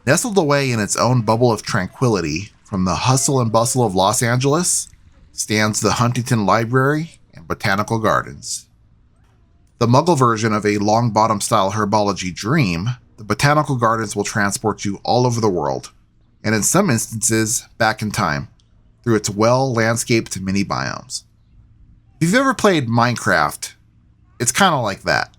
Nestled away in its own bubble of tranquility from the hustle and bustle of Los Angeles stands the Huntington Library and Botanical Gardens. The Muggle version of a Longbottom style herbology dream, the Botanical Gardens will transport you all over the world, and in some instances, back in time, through its well-landscaped mini biomes. If you've ever played Minecraft, it's kind of like that.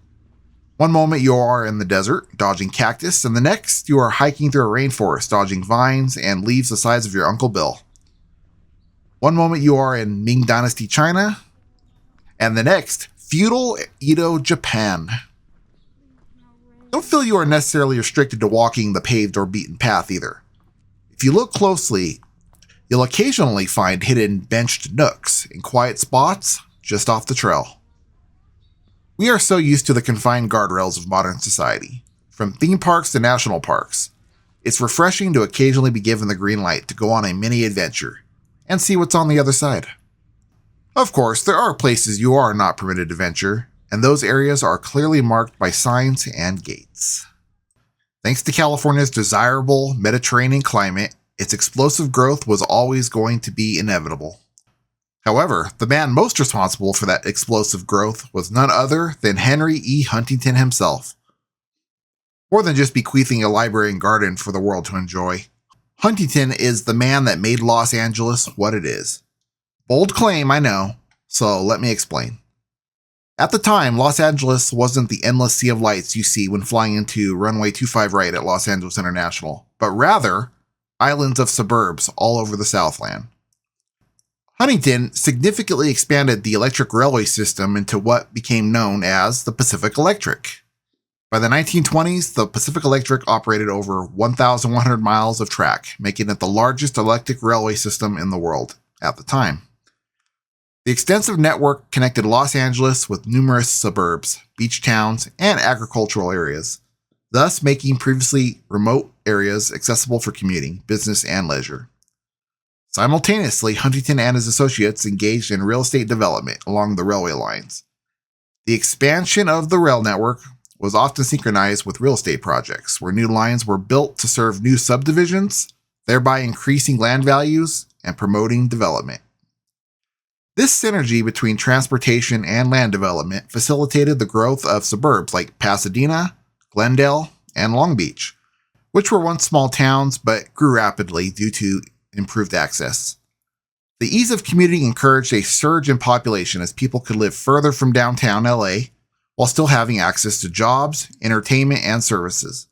One moment you are in the desert, dodging cactus, and the next you are hiking through a rainforest, dodging vines and leaves the size of your Uncle Bill. One moment you are in Ming Dynasty China, and the next, feudal Edo Japan. Don't feel you are necessarily restricted to walking the paved or beaten path either. If you look closely, you'll occasionally find hidden benched nooks in quiet spots just off the trail. We are so used to the confined guardrails of modern society, from theme parks to national parks. It's refreshing to occasionally be given the green light to go on a mini adventure and see what's on the other side. Of course, there are places you are not permitted to venture, and those areas are clearly marked by signs and gates. Thanks to California's desirable Mediterranean climate, its explosive growth was always going to be inevitable. However, the man most responsible for that explosive growth was none other than Henry E. Huntington himself. More than just bequeathing a library and garden for the world to enjoy, Huntington is the man that made Los Angeles what it is. Bold claim, I know, so let me explain. At the time, Los Angeles wasn't the endless sea of lights you see when flying into runway 25 right at Los Angeles International, but rather islands of suburbs all over the Southland. Huntington significantly expanded the electric railway system into what became known as the Pacific Electric. By the 1920s, the Pacific Electric operated over 1,100 miles of track, making it the largest electric railway system in the world at the time. The extensive network connected Los Angeles with numerous suburbs, beach towns, and agricultural areas, thus making previously remote areas accessible for commuting, business, and leisure. Simultaneously, Huntington and his associates engaged in real estate development along the railway lines. The expansion of the rail network was often synchronized with real estate projects, where new lines were built to serve new subdivisions, thereby increasing land values and promoting development. This synergy between transportation and land development facilitated the growth of suburbs like Pasadena, Glendale, and Long Beach, which were once small towns but grew rapidly due to improved access. The ease of commuting encouraged a surge in population as people could live further from downtown LA while still having access to jobs, entertainment, and services.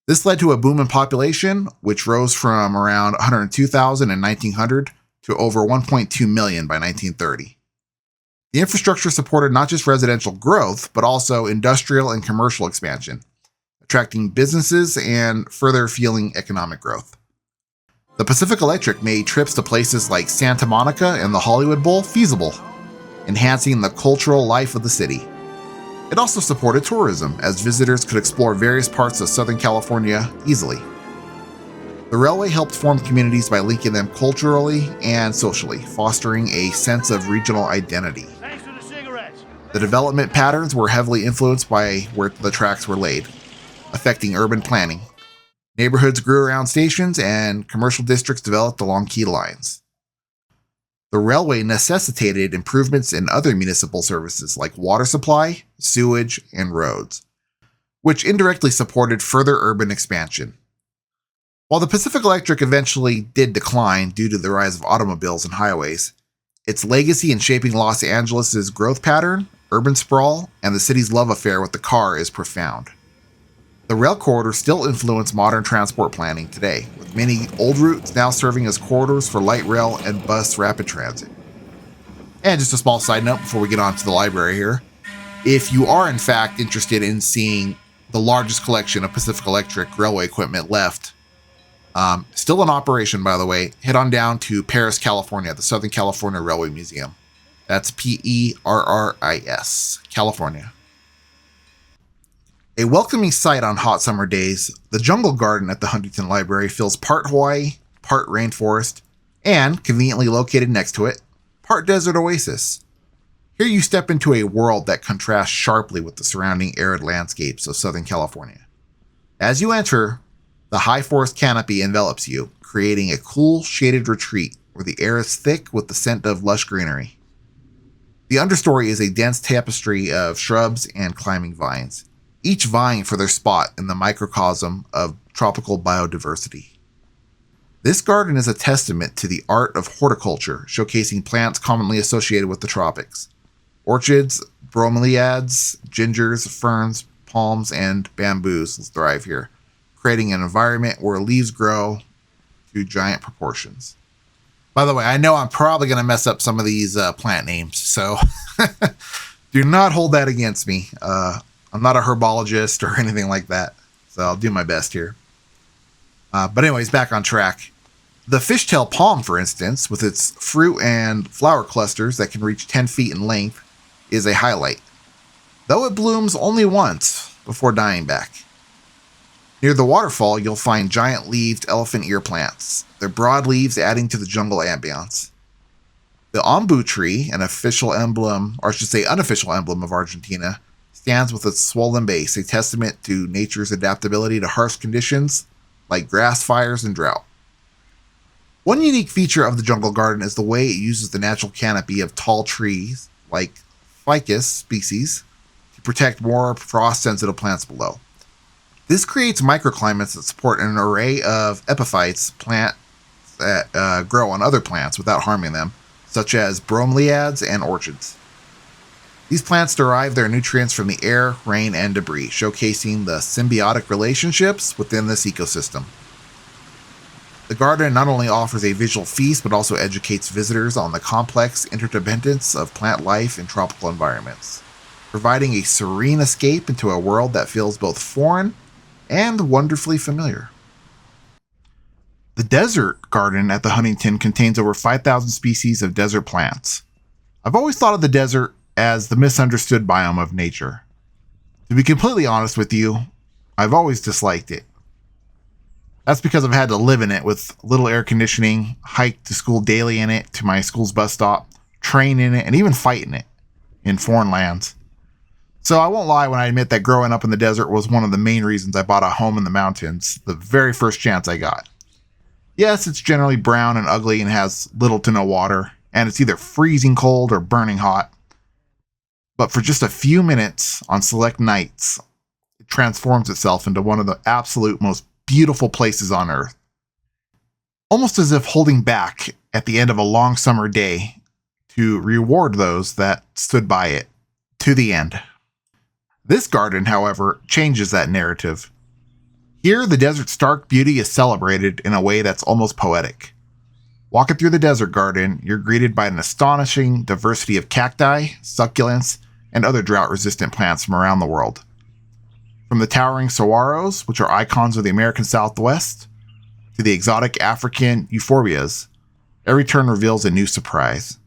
This led to a boom in population, which rose from around 102,000 in 1900 to over 1.2 million by 1930. The infrastructure supported not just residential growth, but also industrial and commercial expansion, attracting businesses and further fueling economic growth. The Pacific Electric made trips to places like Santa Monica and the Hollywood Bowl feasible, enhancing the cultural life of the city. It also supported tourism, as visitors could explore various parts of Southern California easily. The railway helped form communities by linking them culturally and socially, fostering a sense of regional identity. Thanks for the cigarettes. The development patterns were heavily influenced by where the tracks were laid, affecting urban planning. Neighborhoods grew around stations and commercial districts developed along key lines. The railway necessitated improvements in other municipal services like water supply, sewage, and roads, which indirectly supported further urban expansion. While the Pacific Electric eventually did decline due to the rise of automobiles and highways, its legacy in shaping Los Angeles' growth pattern, urban sprawl, and the city's love affair with the car is profound. The rail corridors still influence modern transport planning today, with many old routes now serving as corridors for light rail and bus rapid transit. And just a small side note before we get on to the library here, if you are in fact interested in seeing the largest collection of Pacific Electric railway equipment left, still in operation by the way, head on down to Paris, California, the Southern California Railway Museum. That's Perris, California. A welcoming sight on hot summer days, the jungle garden at the Huntington Library feels part Hawaii, part rainforest, and, conveniently located next to it, part desert oasis. Here you step into a world that contrasts sharply with the surrounding arid landscapes of Southern California. As you enter, The high forest canopy envelops you, creating a cool, shaded retreat where the air is thick with the scent of lush greenery. The understory is a dense tapestry of shrubs and climbing vines, each vying for their spot in the microcosm of tropical biodiversity. This garden is a testament to the art of horticulture, showcasing plants commonly associated with the tropics. Orchids, bromeliads, gingers, ferns, palms, and bamboos thrive here, creating an environment where leaves grow to giant proportions. By the way, I know I'm probably going to mess up some of these plant names, so do not hold that against me. I'm not a herbologist or anything like that, so I'll do my best here. But anyways, back on track. The fishtail palm, for instance, with its fruit and flower clusters that can reach 10 feet in length, is a highlight, though it blooms only once before dying back. Near the waterfall, you'll find giant-leaved elephant ear plants, their broad leaves adding to the jungle ambience. The ombu tree, an official emblem, or I should say unofficial emblem of Argentina, stands with its swollen base, a testament to nature's adaptability to harsh conditions like grass fires and drought. One unique feature of the jungle garden is the way it uses the natural canopy of tall trees, like ficus species, to protect more frost-sensitive plants below. This creates microclimates that support an array of epiphytes, plants that grow on other plants without harming them, such as bromeliads and orchids. These plants derive their nutrients from the air, rain, and debris, showcasing the symbiotic relationships within this ecosystem. The garden not only offers a visual feast, but also educates visitors on the complex interdependence of plant life in tropical environments, providing a serene escape into a world that feels both foreign and wonderfully familiar. The desert garden at the Huntington contains over 5,000 species of desert plants. I've always thought of the desert as the misunderstood biome of nature. To be completely honest with you, I've always disliked it. That's because I've had to live in it with little air conditioning, hike to school daily in it, to my school's bus stop, train in it, and even fight in it in foreign lands. So I won't lie when I admit that growing up in the desert was one of the main reasons I bought a home in the mountains the very first chance I got. Yes, it's generally brown and ugly and has little to no water, and it's either freezing cold or burning hot. But for just a few minutes on select nights, it transforms itself into one of the absolute most beautiful places on earth. Almost as if holding back at the end of a long summer day to reward those that stood by it to the end. This garden, however, changes that narrative. Here, the desert's stark beauty is celebrated in a way that's almost poetic. Walking through the desert garden, you're greeted by an astonishing diversity of cacti, succulents, and other drought-resistant plants from around the world. From the towering saguaros, which are icons of the American Southwest, to the exotic African euphorbias, every turn reveals a new surprise.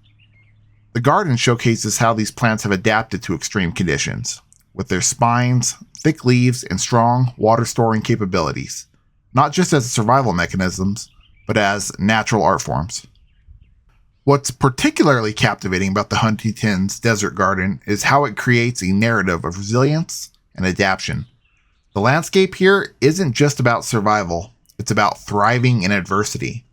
The garden showcases how these plants have adapted to extreme conditions, with their spines, thick leaves, and strong water-storing capabilities, not just as survival mechanisms, but as natural art forms. What's particularly captivating about the Huntington's desert garden is how it creates a narrative of resilience and adaptation. The landscape here isn't just about survival, it's about thriving in adversity.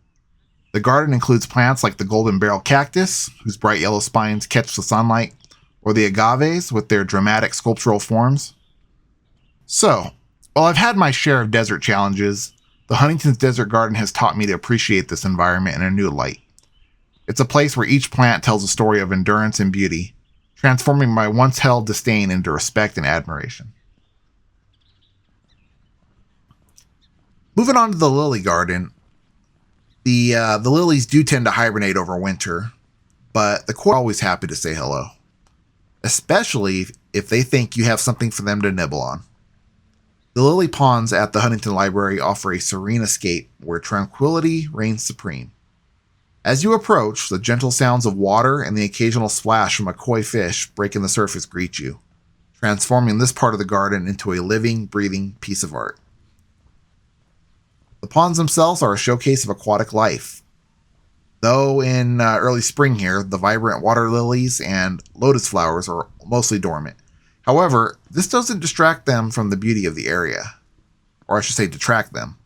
The garden includes plants like the golden barrel cactus, whose bright yellow spines catch the sunlight, or the agaves with their dramatic sculptural forms. So, while I've had my share of desert challenges, the Huntington's Desert Garden has taught me to appreciate this environment in a new light. It's a place where each plant tells a story of endurance and beauty, transforming my once held disdain into respect and admiration. Moving on to the lily garden, the lilies do tend to hibernate over winter, but the core are always happy to say hello, especially if they think you have something for them to nibble on. The lily ponds at the Huntington Library offer a serene escape where tranquility reigns supreme. As you approach, the gentle sounds of water and the occasional splash from a koi fish breaking the surface greet you, transforming this part of the garden into a living, breathing piece of art. The ponds themselves are a showcase of aquatic life. Though in early spring here, the vibrant water lilies and lotus flowers are mostly dormant. However, this doesn't distract them from the beauty of the area. Or I should say detract them.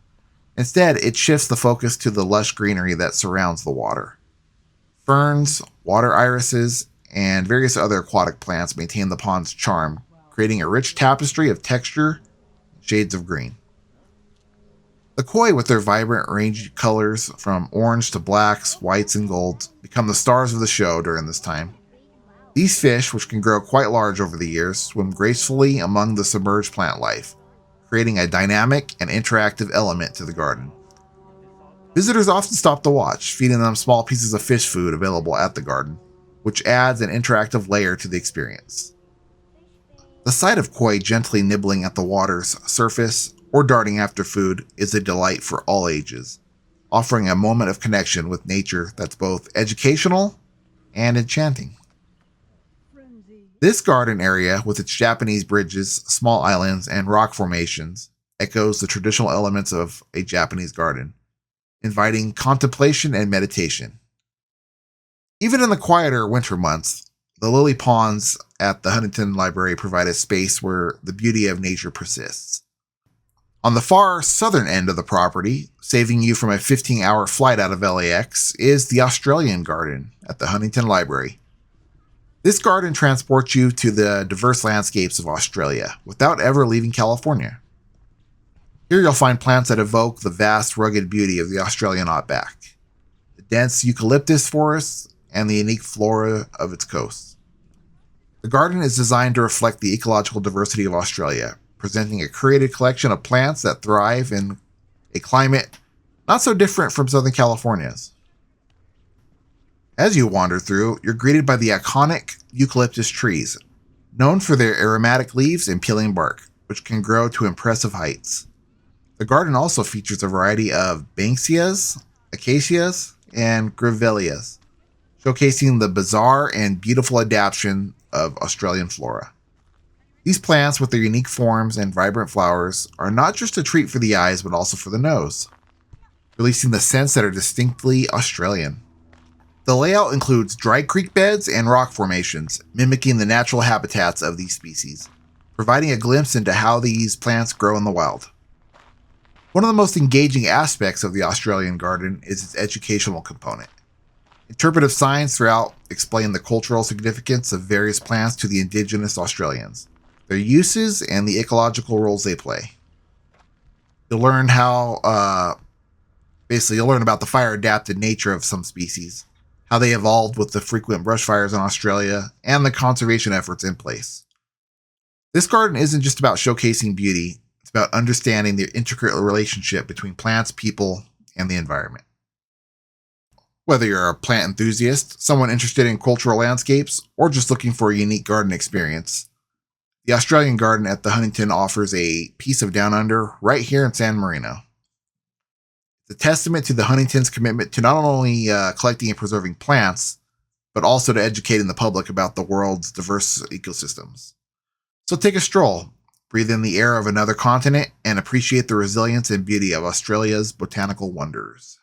Instead, it shifts the focus to the lush greenery that surrounds the water. Ferns, water irises, and various other aquatic plants maintain the pond's charm, creating a rich tapestry of texture and shades of green. The koi, with their vibrant range of colors from orange to blacks, whites, and golds, become the stars of the show during this time. These fish, which can grow quite large over the years, swim gracefully among the submerged plant life, creating a dynamic and interactive element to the garden. Visitors often stop to watch, feeding them small pieces of fish food available at the garden, which adds an interactive layer to the experience. The sight of koi gently nibbling at the water's surface or darting after food is a delight for all ages, offering a moment of connection with nature that's both educational and enchanting. This garden area, with its Japanese bridges, small islands, and rock formations, echoes the traditional elements of a Japanese garden, inviting contemplation and meditation. Even in the quieter winter months, the lily ponds at the Huntington Library provide a space where the beauty of nature persists. On the far southern end of the property, saving you from a 15-hour flight out of LAX, is the Australian Garden at the Huntington Library. This garden transports you to the diverse landscapes of Australia without ever leaving California. Here you'll find plants that evoke the vast, rugged beauty of the Australian outback, the dense eucalyptus forests, and the unique flora of its coasts. The garden is designed to reflect the ecological diversity of Australia, presenting a curated collection of plants that thrive in a climate not so different from Southern California's. As you wander through, you're greeted by the iconic eucalyptus trees, known for their aromatic leaves and peeling bark, which can grow to impressive heights. The garden also features a variety of banksias, acacias, and grevilleas, showcasing the bizarre and beautiful adaptation of Australian flora. These plants, with their unique forms and vibrant flowers, are not just a treat for the eyes but also for the nose, releasing the scents that are distinctly Australian. The layout includes dry creek beds and rock formations, mimicking the natural habitats of these species, providing a glimpse into how these plants grow in the wild. One of the most engaging aspects of the Australian garden is its educational component. Interpretive signs throughout explain the cultural significance of various plants to the indigenous Australians, their uses, and the ecological roles they play. You'll learn you'll learn about the fire-adapted nature of some species, how they evolved with the frequent brush fires in Australia, and the conservation efforts in place. This garden isn't just about showcasing beauty, it's about understanding the intricate relationship between plants, people, and the environment. Whether you're a plant enthusiast, someone interested in cultural landscapes, or just looking for a unique garden experience, the Australian Garden at the Huntington offers a piece of Down Under right here in San Marino. It's a testament to the Huntington's commitment to not only collecting and preserving plants, but also to educating the public about the world's diverse ecosystems. So take a stroll, breathe in the air of another continent, and appreciate the resilience and beauty of Australia's botanical wonders.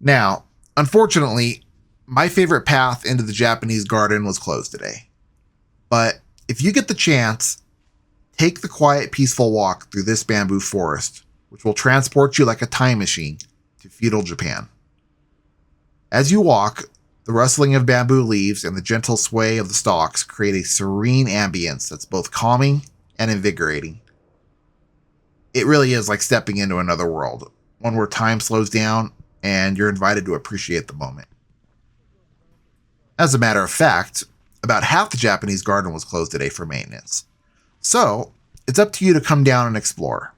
Now, unfortunately, my favorite path into the Japanese garden was closed today. But if you get the chance, take the quiet, peaceful walk through this bamboo forest, which will transport you like a time machine to feudal Japan. As you walk, the rustling of bamboo leaves and the gentle sway of the stalks create a serene ambience that's both calming and invigorating. It really is like stepping into another world, one where time slows down and you're invited to appreciate the moment. As a matter of fact, about half the Japanese garden was closed today for maintenance. So, it's up to you to come down and explore.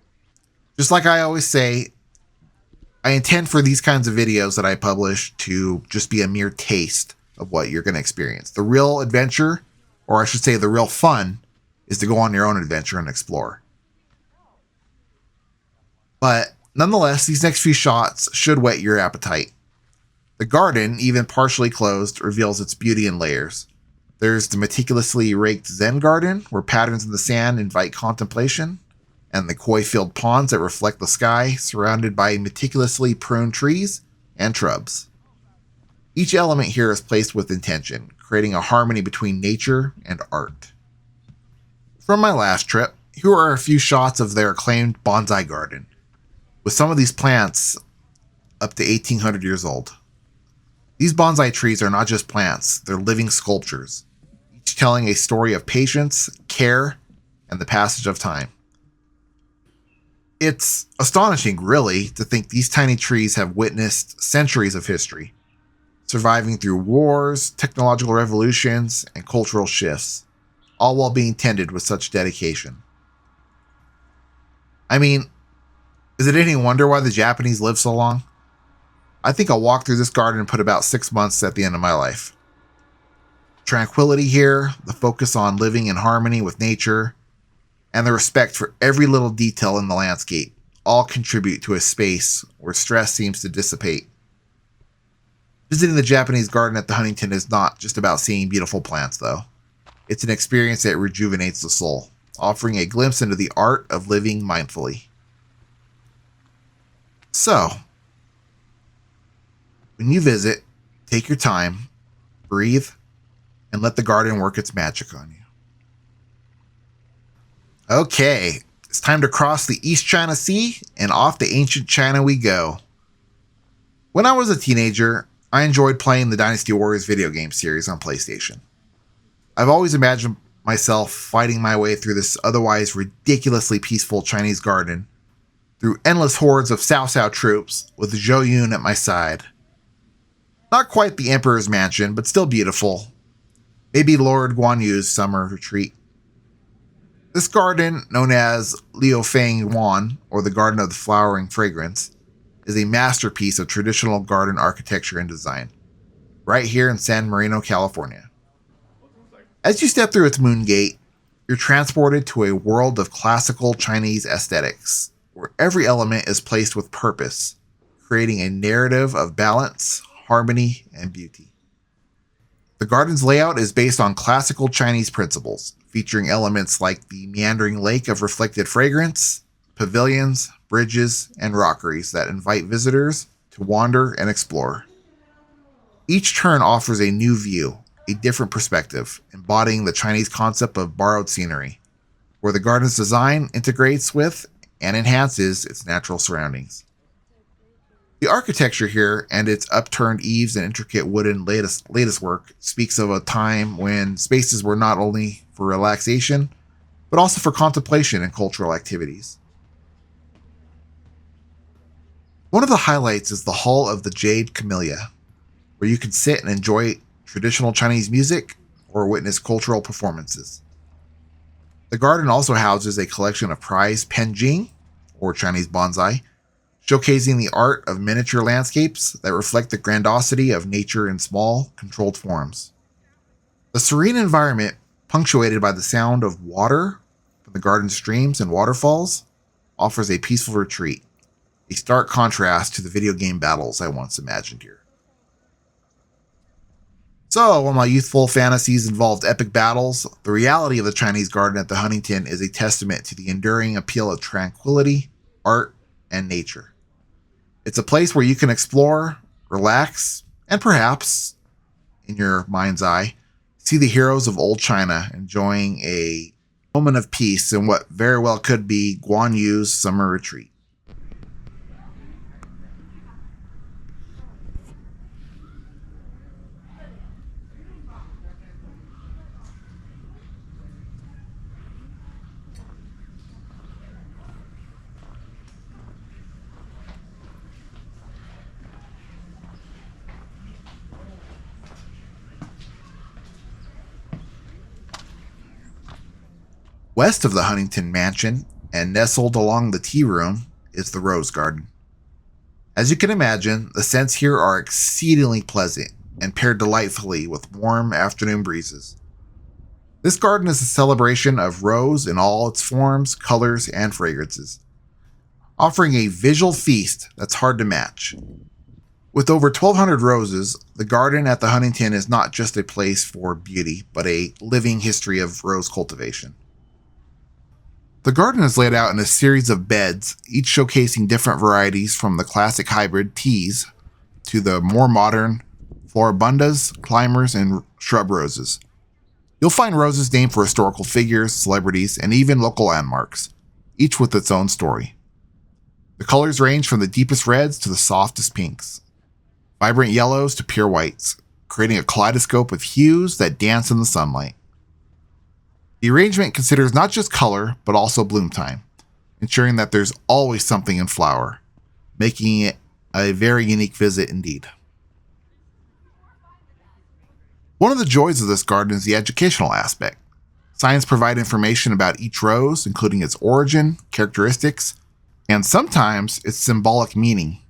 Just like I always say, I intend for these kinds of videos that I publish to just be a mere taste of what you're going to experience. The real adventure, or I should say the real fun, is to go on your own adventure and explore. But nonetheless, these next few shots should whet your appetite. The garden, even partially closed, reveals its beauty in layers. There's the meticulously raked Zen garden, where patterns in the sand invite contemplation, and the koi-filled ponds that reflect the sky, surrounded by meticulously pruned trees and shrubs. Each element here is placed with intention, creating a harmony between nature and art. From my last trip, here are a few shots of their acclaimed bonsai garden, with some of these plants up to 1,800 years old. These bonsai trees are not just plants, they're living sculptures, each telling a story of patience, care, and the passage of time. It's astonishing, really, to think these tiny trees have witnessed centuries of history, surviving through wars, technological revolutions, and cultural shifts, all while being tended with such dedication. I mean, is it any wonder why the Japanese live so long? I think I'll walk through this garden and put about 6 months at the end of my life. Tranquility here, the focus on living in harmony with nature, and the respect for every little detail in the landscape all contribute to a space where stress seems to dissipate. Visiting the Japanese garden at the Huntington is not just about seeing beautiful plants, though. It's an experience that rejuvenates the soul, offering a glimpse into the art of living mindfully. So, when you visit, take your time, breathe, and let the garden work its magic on you. Okay, it's time to cross the East China Sea and off to ancient China we go. When I was a teenager, I enjoyed playing the Dynasty Warriors video game series on PlayStation. I've always imagined myself fighting my way through this otherwise ridiculously peaceful Chinese garden, through endless hordes of Cao Cao troops with Zhou Yun at my side. Not quite the Emperor's mansion, but still beautiful. Maybe Lord Guan Yu's summer retreat. This garden, known as Liu Feng Yuan, or the Garden of the Flowering Fragrance, is a masterpiece of traditional garden architecture and design, right here in San Marino, California. As you step through its moon gate, you're transported to a world of classical Chinese aesthetics, where every element is placed with purpose, creating a narrative of balance, harmony, and beauty. The garden's layout is based on classical Chinese principles, featuring elements like the meandering lake of reflected fragrance, pavilions, bridges, and rockeries that invite visitors to wander and explore. Each turn offers a new view, a different perspective, embodying the Chinese concept of borrowed scenery, where the garden's design integrates with and enhances its natural surroundings. The architecture here and its upturned eaves and intricate wooden lattice work speaks of a time when spaces were not only for relaxation, but also for contemplation and cultural activities. One of the highlights is the Hall of the Jade Camellia, where you can sit and enjoy traditional Chinese music or witness cultural performances. The garden also houses a collection of prized penjing, or Chinese bonsai, showcasing the art of miniature landscapes that reflect the grandiosity of nature in small, controlled forms. The serene environment, punctuated by the sound of water from the garden's streams and waterfalls, offers a peaceful retreat, a stark contrast to the video game battles I once imagined here. So, while my youthful fantasies involved epic battles, the reality of the Chinese garden at the Huntington is a testament to the enduring appeal of tranquility, art, and nature. It's a place where you can explore, relax, and perhaps, in your mind's eye, see the heroes of old China enjoying a moment of peace in what very well could be Guan Yu's summer retreat. West of the Huntington Mansion, and nestled along the tea room, is the Rose Garden. As you can imagine, the scents here are exceedingly pleasant and pair delightfully with warm afternoon breezes. This garden is a celebration of rose in all its forms, colors, and fragrances, offering a visual feast that's hard to match. With over 1,200 roses, the garden at the Huntington is not just a place for beauty, but a living history of rose cultivation. The garden is laid out in a series of beds, each showcasing different varieties from the classic hybrid teas to the more modern floribundas, climbers, and shrub roses. You'll find roses named for historical figures, celebrities, and even local landmarks, each with its own story. The colors range from the deepest reds to the softest pinks, vibrant yellows to pure whites, creating a kaleidoscope of hues that dance in the sunlight. The arrangement considers not just color, but also bloom time, ensuring that there's always something in flower, making it a very unique visit indeed. One of the joys of this garden is the educational aspect. Signs provide information about each rose, including its origin, characteristics, and sometimes its symbolic meaning.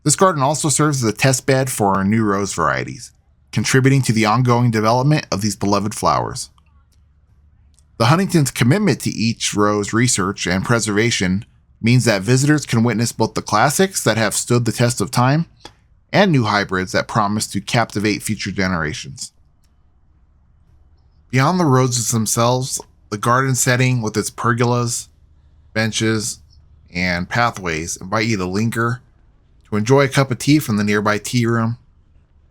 This garden also serves as a test bed for new rose varieties, contributing to the ongoing development of these beloved flowers. The Huntington's commitment to each rose research and preservation means that visitors can witness both the classics that have stood the test of time and new hybrids that promise to captivate future generations. Beyond the roses themselves, the garden setting with its pergolas, benches, and pathways invite you to linger, to enjoy a cup of tea from the nearby tea room,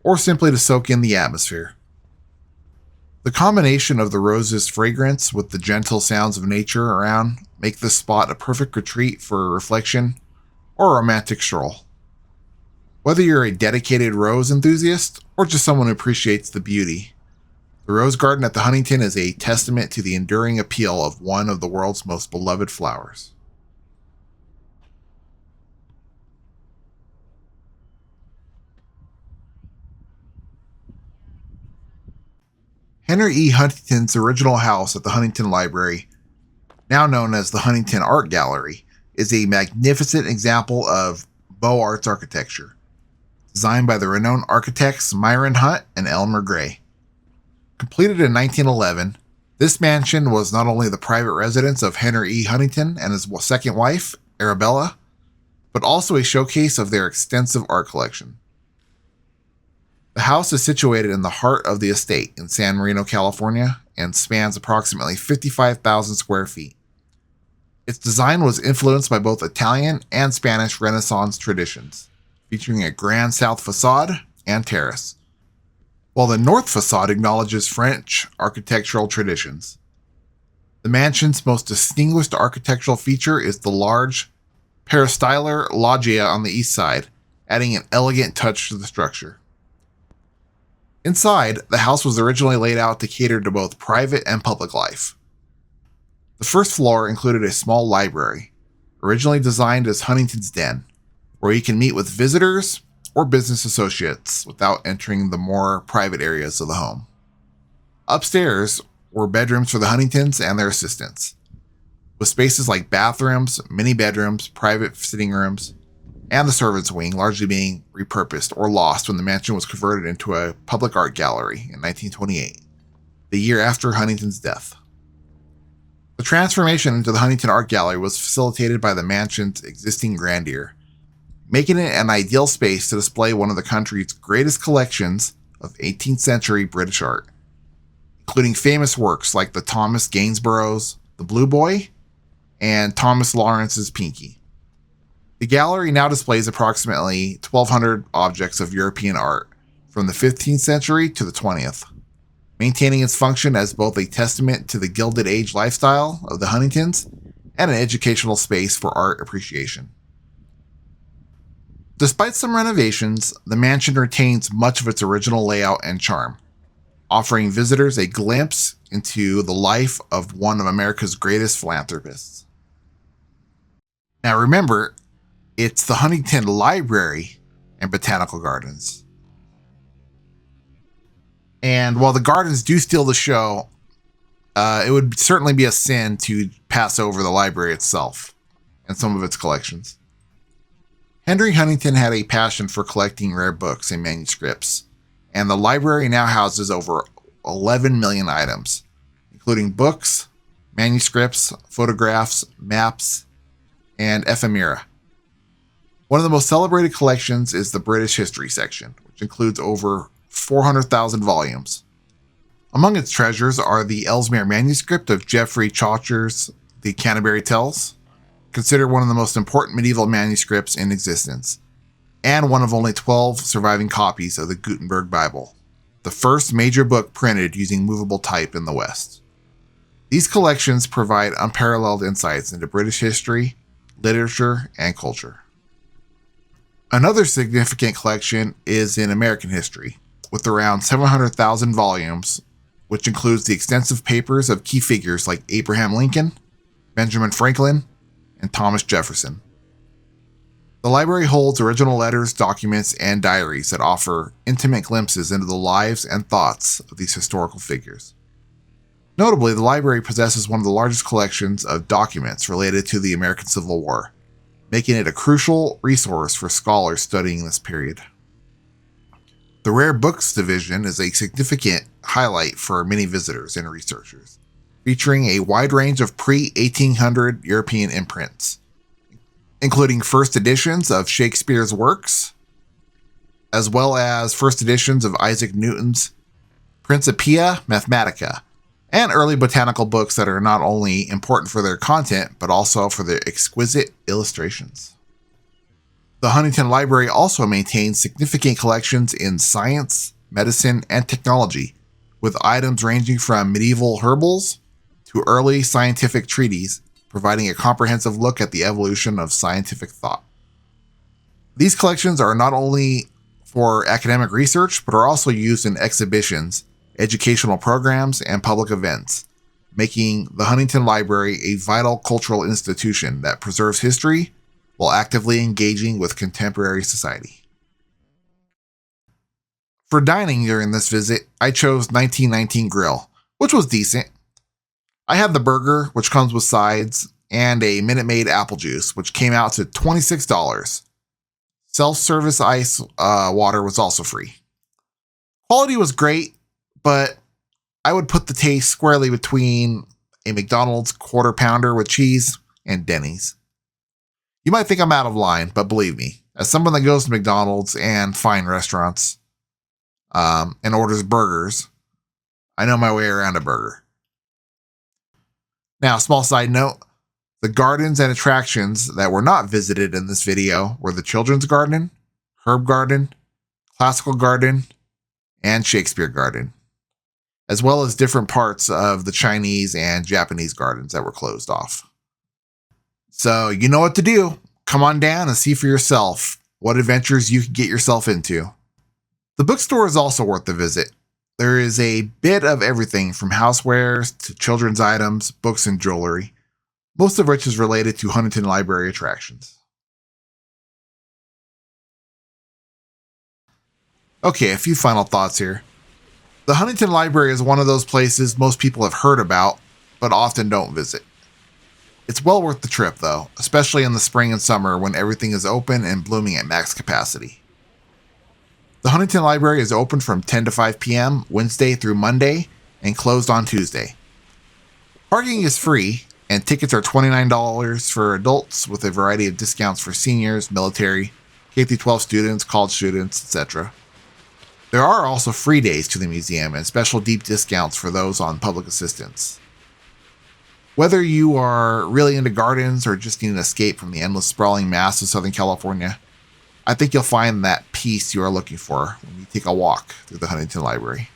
or simply to soak in the atmosphere. The combination of the rose's fragrance with the gentle sounds of nature around make this spot a perfect retreat for reflection or a romantic stroll. Whether you're a dedicated rose enthusiast or just someone who appreciates the beauty, the Rose Garden at the Huntington is a testament to the enduring appeal of one of the world's most beloved flowers. Henry E. Huntington's original house at the Huntington Library, now known as the Huntington Art Gallery, is a magnificent example of Beaux Arts architecture, designed by the renowned architects Myron Hunt and Elmer Gray. Completed in 1911, this mansion was not only the private residence of Henry E. Huntington and his second wife, Arabella, but also a showcase of their extensive art collection. The house is situated in the heart of the estate in San Marino, California, and spans approximately 55,000 square feet. Its design was influenced by both Italian and Spanish Renaissance traditions, featuring a grand south facade and terrace, while the north facade acknowledges French architectural traditions. The mansion's most distinguished architectural feature is the large peristylar loggia on the east side, adding an elegant touch to the structure. Inside, the house was originally laid out to cater to both private and public life. The first floor included a small library, originally designed as Huntington's Den, where you can meet with visitors or business associates without entering the more private areas of the home. Upstairs were bedrooms for the Huntingtons and their assistants, with spaces like bathrooms, mini bedrooms, private sitting rooms, and the servants' wing largely being repurposed or lost when the mansion was converted into a public art gallery in 1928, the year after Huntington's death. The transformation into the Huntington Art Gallery was facilitated by the mansion's existing grandeur, making it an ideal space to display one of the country's greatest collections of 18th century British art, including famous works like the Thomas Gainsborough's The Blue Boy and Thomas Lawrence's Pinky. The gallery now displays approximately 1,200 objects of European art from the 15th century to the 20th, maintaining its function as both a testament to the Gilded Age lifestyle of the Huntingtons and an educational space for art appreciation. Despite some renovations, the mansion retains much of its original layout and charm, offering visitors a glimpse into the life of one of America's greatest philanthropists. Now remember, it's the Huntington Library and Botanical Gardens. And while the gardens do steal the show, it would certainly be a sin to pass over the library itself and some of its collections. Henry Huntington had a passion for collecting rare books and manuscripts, and the library now houses over 11 million items, including books, manuscripts, photographs, maps, and ephemera. One of the most celebrated collections is the British History section, which includes over 400,000 volumes. Among its treasures are the Ellesmere manuscript of Geoffrey Chaucer's The Canterbury Tales, considered one of the most important medieval manuscripts in existence, and one of only 12 surviving copies of the Gutenberg Bible, the first major book printed using movable type in the West. These collections provide unparalleled insights into British history, literature, and culture. Another significant collection is in American history, with around 700,000 volumes, which includes the extensive papers of key figures like Abraham Lincoln, Benjamin Franklin, and Thomas Jefferson. The library holds original letters, documents, and diaries that offer intimate glimpses into the lives and thoughts of these historical figures. Notably, the library possesses one of the largest collections of documents related to the American Civil War, making it a crucial resource for scholars studying this period. The Rare Books Division is a significant highlight for many visitors and researchers, featuring a wide range of pre-1800 European imprints, including first editions of Shakespeare's works, as well as first editions of Isaac Newton's Principia Mathematica, and early botanical books that are not only important for their content, but also for their exquisite illustrations. The Huntington Library also maintains significant collections in science, medicine, and technology, with items ranging from medieval herbals to early scientific treatises, providing a comprehensive look at the evolution of scientific thought. These collections are not only for academic research, but are also used in exhibitions, educational programs, and public events, making the Huntington Library a vital cultural institution that preserves history while actively engaging with contemporary society. For dining during this visit, I chose 1919 Grill, which was decent. I had the burger, which comes with sides, and a Minute Maid apple juice, which came out to $26. Self-service ice water was also free. Quality was great, but I would put the taste squarely between a McDonald's quarter pounder with cheese and Denny's. You might think I'm out of line, but believe me, as someone that goes to McDonald's and fine restaurants and orders burgers, I know my way around a burger. Now, small side note, the gardens and attractions that were not visited in this video were the Children's Garden, Herb Garden, Classical Garden, and Shakespeare Garden, as well as different parts of the Chinese and Japanese gardens that were closed off. So you know what to do. Come on down and see for yourself what adventures you can get yourself into. The bookstore is also worth the visit. There is a bit of everything from housewares to children's items, books, and jewelry, most of which is related to Huntington Library attractions. Okay, a few final thoughts here. The Huntington Library is one of those places most people have heard about, but often don't visit. It's well worth the trip, though, especially in the spring and summer when everything is open and blooming at max capacity. The Huntington Library is open from 10 to 5 p.m. Wednesday through Monday and closed on Tuesday. Parking is free, and tickets are $29 for adults with a variety of discounts for seniors, military, K-12 students, college students, etc. There are also free days to the museum and special deep discounts for those on public assistance. Whether you are really into gardens or just need an escape from the endless sprawling mass of Southern California, I think you'll find that peace you are looking for when you take a walk through the Huntington Library.